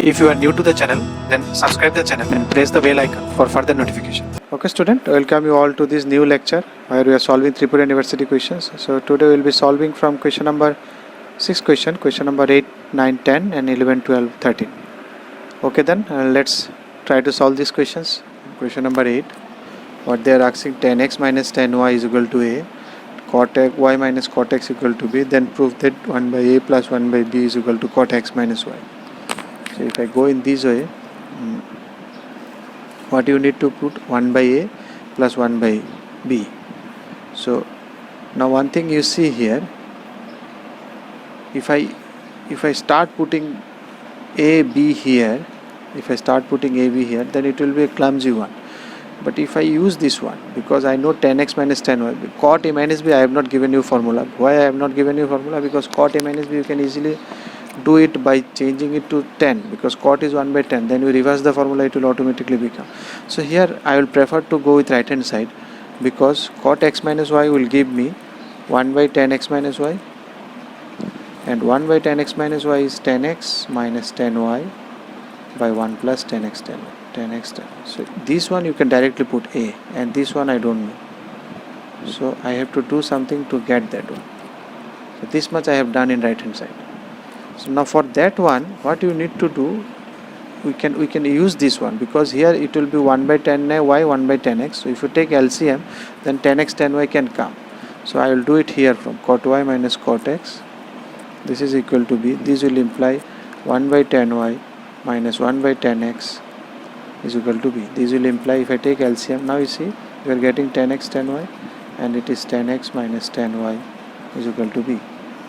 If you are new to the channel, then subscribe the channel and press the bell icon for further notification. Okay student, welcome you all to this new lecture where we are solving Tripura University questions. So today we will be solving from question number 6 question number 8, 9, 10 and 11, 12, 13. Okay then, let's try to solve these questions. Question number 8, what they are asking, 10x minus 10y is equal to a, cot y minus cot x equal to b, then prove that 1 by a plus 1 by b is equal to cot x minus y. So if I go in this way, what you need to put 1 by a plus 1 by b. So now one thing you see here, if I start putting a b here, then it will be a clumsy one. But if I use this one, because I know 10x minus 10y, cot a minus b, I have not given you formula. Why I have not given you formula? Because cot a minus b you can easily do it by changing it to 10, because cot is 1 by 10, then you reverse the formula, it will automatically become. So here I will prefer to go with right hand side, because cot x minus y will give me 1 by 10x minus y, and 1 by 10x minus y is 10x minus 10y by 1 plus 10x 10. So this one you can directly put a, and this one I don't know, so I have to do something to get that one. So this much I have done in right hand side. So now for that one, what you need to do, we can use this one, because here it will be 1 by 10y, 1 by 10x. So if you take LCM, then 10x 10y can come. So I will do it here from cot y minus cot x. This is equal to b. This will imply 1 by 10y minus 1 by 10x is equal to b. This will imply, if I take LCM, now you see we are getting 10x 10y, and it is 10x minus 10y is equal to b.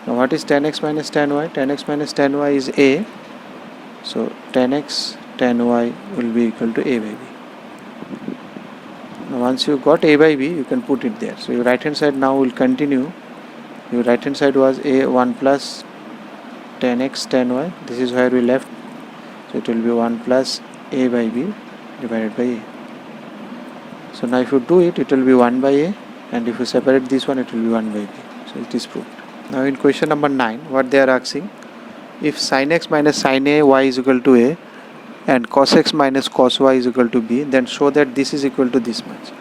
Now what is 10x minus 10y? 10x minus 10y is a. So 10x 10y will be equal to a by b. Now once you got a by b, you can put it there. So your right hand side now will continue. Your right hand side was a 1 plus 10x 10y. This is where we left. So it will be 1 plus a by b divided by a. So now if you do it, it will be 1 by a, and if you separate this one, it will be 1 by b. So it is proved. Now in question number 9, what they are asking, if sin x minus sin a y is equal to a and cos x minus cos y is equal to b, then show that this is equal to this much.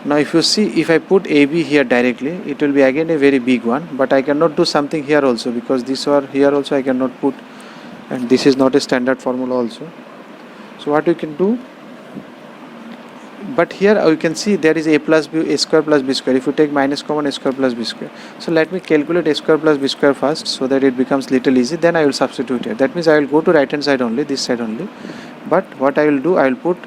Now if you see, if I put ab here directly, it will be again a very big one, but I cannot do something here also, because this or here also I cannot put, and this is not a standard formula also. So what you can do, but here you can see there is a plus b, a square plus b square. If you take minus common, a square plus b square. So let me calculate a square plus b square first, so that it becomes little easy. Then I will substitute here. That means I will go to right hand side only, this side only. But what I will do, I will put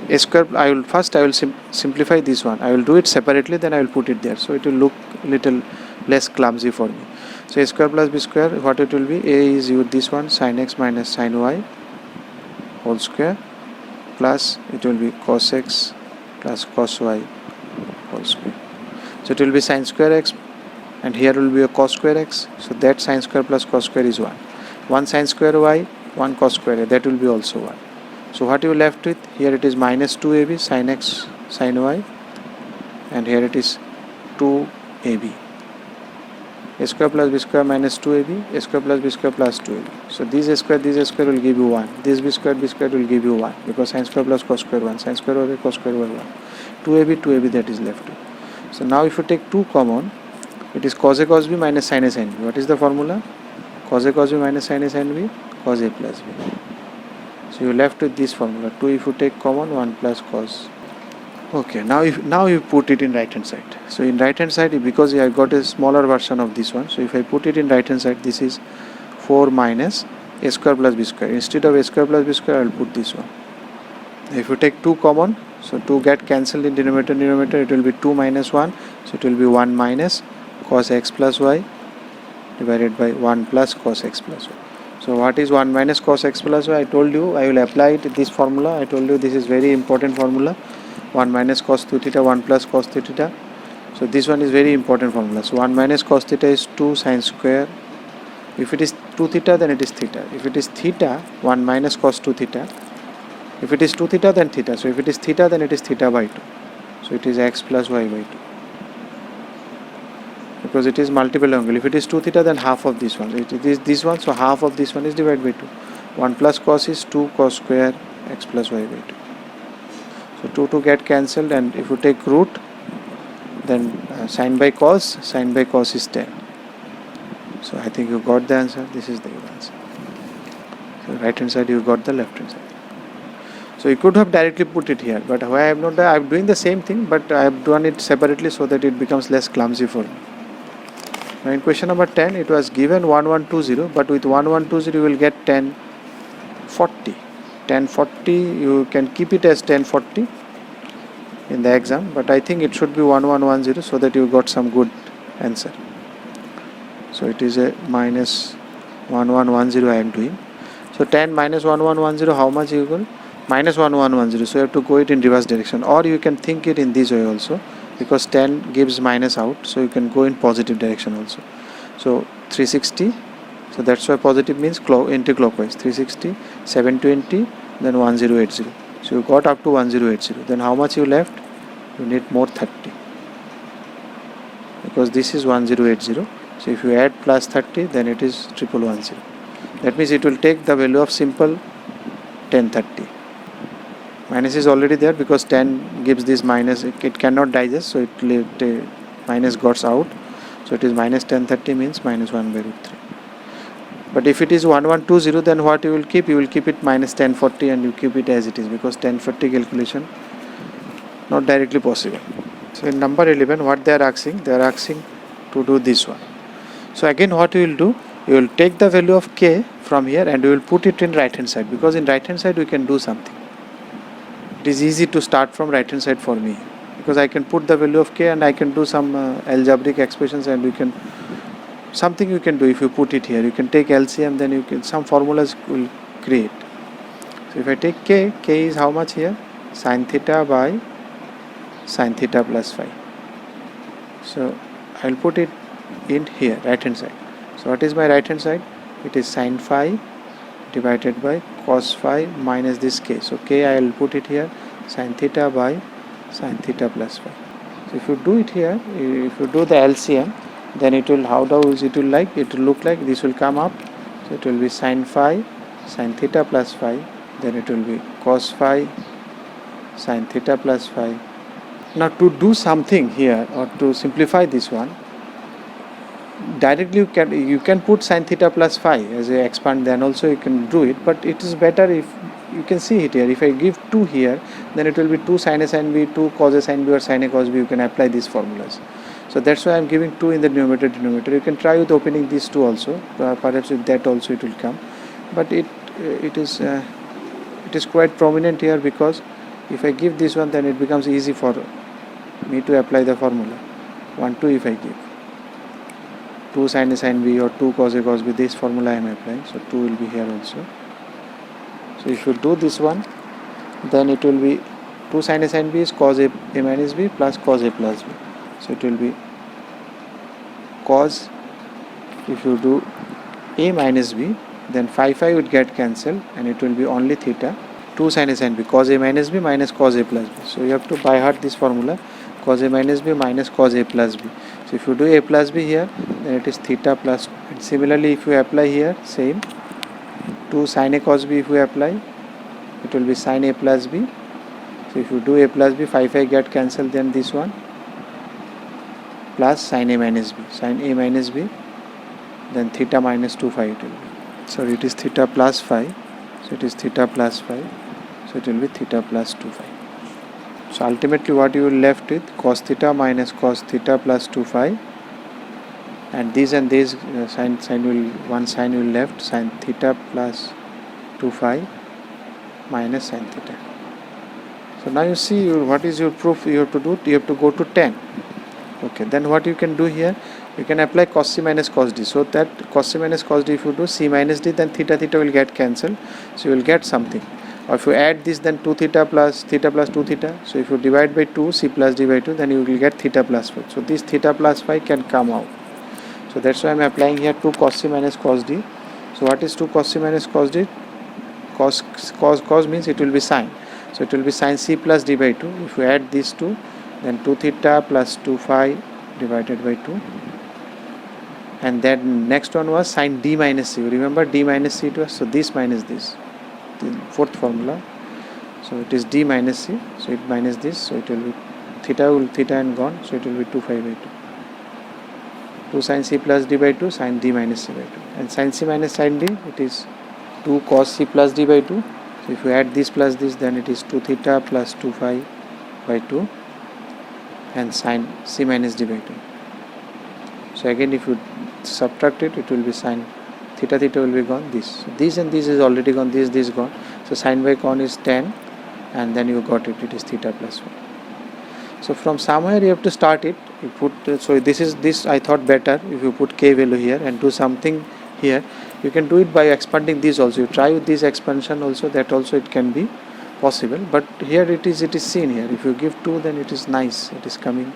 a square. I will simplify this one. I will do it separately. Then I will put it there. So it will look little less clumsy for me. So a square plus b square, what it will be? A is this one, sin x minus sin y whole square, plus it will be cos x plus cos y whole square. So it will be sin square x, and here will be a cos square x. So that sin square plus cos square is 1. 1 sin square y, 1 cos square y, that will be also 1. So what you left with, here it is minus 2ab sin x sin y, and here it is 2ab. A square plus b square minus 2ab, a square plus b square plus 2ab. So this square will give you 1. This b square will give you 1, because sin square plus cos square 1, sin square over cos square over 1. 2ab that is left. So now if you take 2 common, it is cos a cos b minus sin a sin b. What is the formula? Cos a cos b minus sin a sin b, cos a plus b. So you left with this formula. 2 if you take common, 1 plus cos. Okay, now you put it in right hand side. So in right hand side, because I got a smaller version of this one, so if I put it in right hand side, this is 4 minus a square plus b square. Instead of a square plus b square, I will put this one. If you take 2 common, so 2 get cancelled in denominator, it will be 2 minus 1, so it will be 1 minus cos x plus y divided by 1 plus cos x plus y. So what is 1 minus cos x plus y? I told you I will apply it, this formula. I told you this is very important formula. 1 minus cos 2 theta, 1 plus cos 3 theta. So this one is very important formula. So 1 minus cos theta is 2 sin square. If it is 2 theta, then it is theta. If it is theta, 1 minus cos 2 theta. If it is 2 theta, then theta. So if it is theta, then it is theta by 2. So it is x plus y by 2. Because it is multiple angle. If it is 2 theta, then half of this one. It is this one, so half of this one is divided by 2. 1 plus cos is 2 cos square x plus y by 2. So 2 get cancelled, and if you take root, then sine by cos is 10. So I think you got the answer. This is the answer. So right hand side you got the left hand side. So you could have directly put it here, but why I have not done, I am doing the same thing, but I have done it separately so that it becomes less clumsy for me. Now in question number 10, it was given 1120, but with 1120 you will get 1040. 1040, you can keep it as 1040 in the exam, but I think it should be 1110 so that you got some good answer. So it is a minus 1110 I am doing. So 10 minus 1110, how much you will? Minus 1110. So you have to go it in reverse direction, or you can think it in this way also, because 10 gives minus out, so you can go in positive direction also. So 360, so that's why positive means anti-clockwise. 360, 720, then 1080. So you got up to 1080. Then how much you left? You need more 30, because this is 1080. So if you add plus 30, then it is 1110. That means it will take the value of simple 1030. Minus is already there because 10 gives this minus, it cannot digest, so it minus got out. So it is minus 1030 means minus 1 by root 3. But if it is 1120, then what you will keep? You will keep it minus 1040 and you keep it as it is, because 1040 calculation not directly possible. So in number 11, what they are asking? They are asking to do this one. So again what you will do? You will take the value of k from here and you will put it in right hand side, because in right hand side we can do something. It is easy to start from right hand side for me, because I can put the value of k and I can do some algebraic expressions, and you can something you can do. If you put it here, you can take LCM, then you can some formulas will create. So if I take k is how much here? Sin theta by sin theta plus phi. So I will put it in here, right hand side. So what is my right hand side? It is sin phi divided by cos phi minus this k. So k I will put it here, sin theta by sin theta plus phi. So if you do it here, if you do the LCM, then it will, how does it will like? It will look like this will come up. So it will be sin phi, sin theta plus phi, then it will be cos phi, sin theta plus phi. Now to do something here, or to simplify this one, directly you can put sin theta plus phi as a expand, then also you can do it, but it is better if you can see it here. If I give 2 here, then it will be 2 sin a sin b, 2 cos a sin b, or sin a cos b. You can apply these formulas. So that's why I am giving 2 in the numerator denominator. You can try with opening these 2 also, perhaps with that also it will come, but it is quite prominent here, because if I give this one, then it becomes easy for me to apply the formula. 1 2 if I give 2 sin a sin b or 2 cos a cos b, this formula I am applying, so 2 will be here also. So if you do this one, then it will be 2 sin a sin b is cos a minus b plus cos a plus b. So it will be cos, if you do a minus b, then phi would get cancelled and it will be only theta. 2 sin a sin b, cos a minus b minus cos a plus b. So you have to by heart this formula, cos a minus b minus cos a plus b. So if you do a plus b here, then it is theta plus, and similarly if you apply here, same, 2 sin a cos b if you apply, it will be sin a plus b. So if you do a plus b, phi get cancelled, then this one plus sin a minus b, then theta minus 2 phi it will be. So it is theta plus phi, so it is theta plus phi, so it will be theta plus 2 phi. So ultimately what you will left with, cos theta minus cos theta plus 2 phi, and these sin will, one sign will left, sin theta plus 2 phi minus sin theta. So now you see what is your proof you have to do. You have to go to 10. Okay, then what you can do here, you can apply cos c minus cos d. So that cos c minus cos d, if you do c minus d, then theta will get cancelled. So you will get something. Or if you add this, then 2 theta plus 2 theta. So if you divide by 2, c plus d by 2, then you will get theta plus phi. So this theta plus phi can come out. So that's why I am applying here 2 cos c minus cos d. So what is 2 cos c minus cos d? Cos means it will be sine. So it will be sin c plus d by 2. If you add these 2, then 2 theta plus 2 phi divided by 2. and then next one was sine d minus c. Remember d minus c it was, so this minus this, the fourth formula. So it is d minus c, so it minus this, so it will be theta and gone, so it will be 2 phi by 2. 2 sin c plus d by 2 sin d minus c by 2, and sin c minus sin d, it is 2 cos c plus d by 2. So if you add this plus this, then it is 2 theta plus 2 phi by 2 and sin c minus d by 2. So again if you subtract it, it will be sin theta will be gone, this and this is already gone, this gone, so sin by con is 10, and then you got it is theta plus 1. So from somewhere you have to start it. You put so this I thought better if you put k value here and do something here. You can do it by expanding this also. You try with this expansion also, that also it can be possible, but here it is seen here. If you give 2, then it is nice, it is coming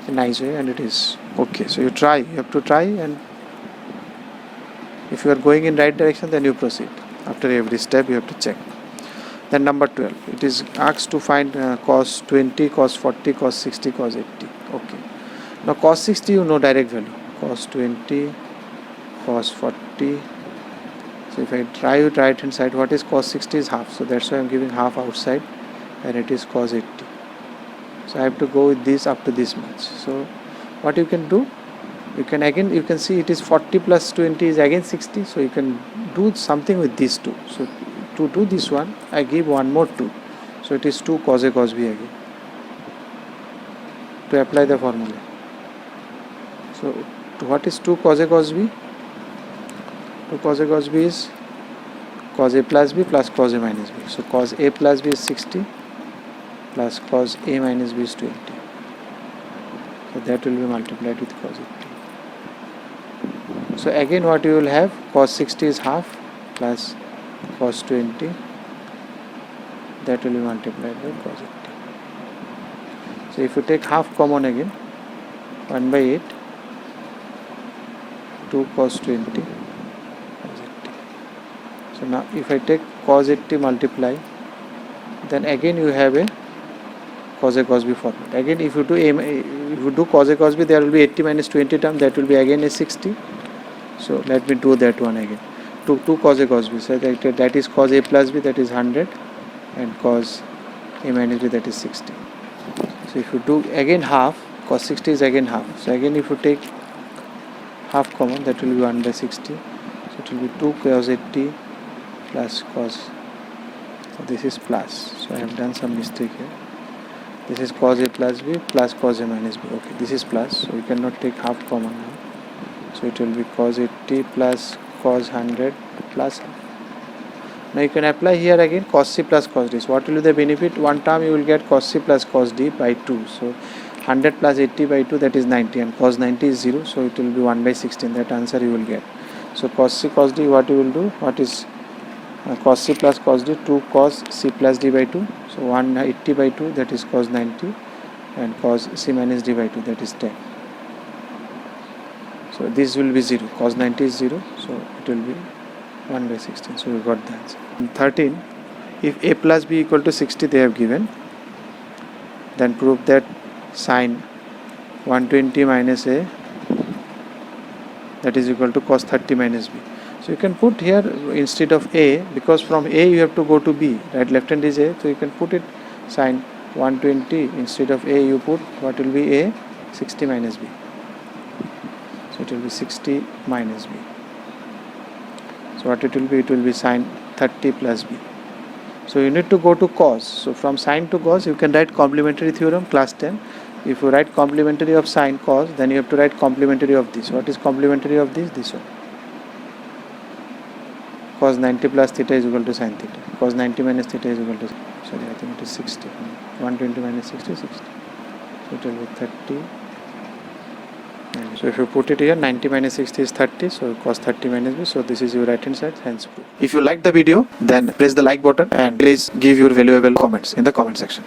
a nice way and it is okay. So you have to try, and if you are going in right direction, then you proceed. After every step you have to check. Then number 12, it is asked to find cos 20, cos 40, cos 60, cos 80. Okay. Now cos 60 you know direct value. Cos 20, cos 40. So if I try with right hand side, what is cos 60 is half. So that's why I am giving half outside, and it is cos 80. So I have to go with this up to this much. So what you can do, you can see it is 40 plus 20 is again 60. So you can do something with these two. So to do this one, I give one more 2. So it is 2 cos A cos B again, to apply the formula. So what is 2 cos A cos B? 2 cos A cos B is cos A plus B plus cos A minus B. So cos A plus B is 60 plus cos A minus B is 20. So that will be multiplied with cos 80. So again what you will have, cos 60 is half plus cos 20, that will be multiplied by cos 80. So if you take half common again, 1 by 8, 2 cos 20, cos 80. So now if I take cos 80 multiply, then again you have a cos A cos B formula. Again if you do cos A cos B, there will be 80 minus 20 term, that will be again a 60. So let me do that one again. 2 cos A cos B, so that is cos A plus B, that is 100, and cos A minus B, that is 60. So if you do again half, cos 60 is again half. So again if you take half common, that will be 1 by 60. So it will be 2 cos 80 plus cos, so this is plus. So I have done some mistake here. This is cos A plus B plus cos A minus B. Okay, this is plus, so we cannot take half common now. So it will be cos 80 plus cos 100 plus half. Now you can apply here again cos C plus cos D. So what will be the benefit? One term you will get cos C plus cos D by 2. So 100 plus 80 by 2, that is 90, and cos 90 is 0. So it will be 1 by 16. That answer you will get. So cos C cos D, what you will do? What is cos C plus cos D? 2 cos C plus D by 2. So 180 by 2, that is cos 90, and cos C minus D by 2, that is 10. So this will be 0. Cos 90 is 0. So it will be 1 by 16. So we got the answer. In 13, if A plus B equal to 60 they have given, then prove that sine 120 minus A, that is equal to cos 30 minus B. So you can put here instead of A, because from A you have to go to B, right? Left hand is A, so you can put it sine 120, instead of A you put, what will be A? 60 minus B. So it will be 60 minus B. So what it will be? It will be sine 30 plus B. So you need to go to cos. So from sine to cos you can write complementary theorem, class 10. If you write complementary of sine cos, then you have to write complementary of this. What is complementary of this? This one. Cos 90 plus theta is equal to sin theta. Cos 90 minus theta is equal to, sorry, I think it is 60. 120 minus 60 is 60. So it will be 30. So if you put it here, 90 minus 60 is 30, so cos 30 minus B, so this is your right hand side, hence proof. If you like the video, then press the like button and please give your valuable comments in the comment section.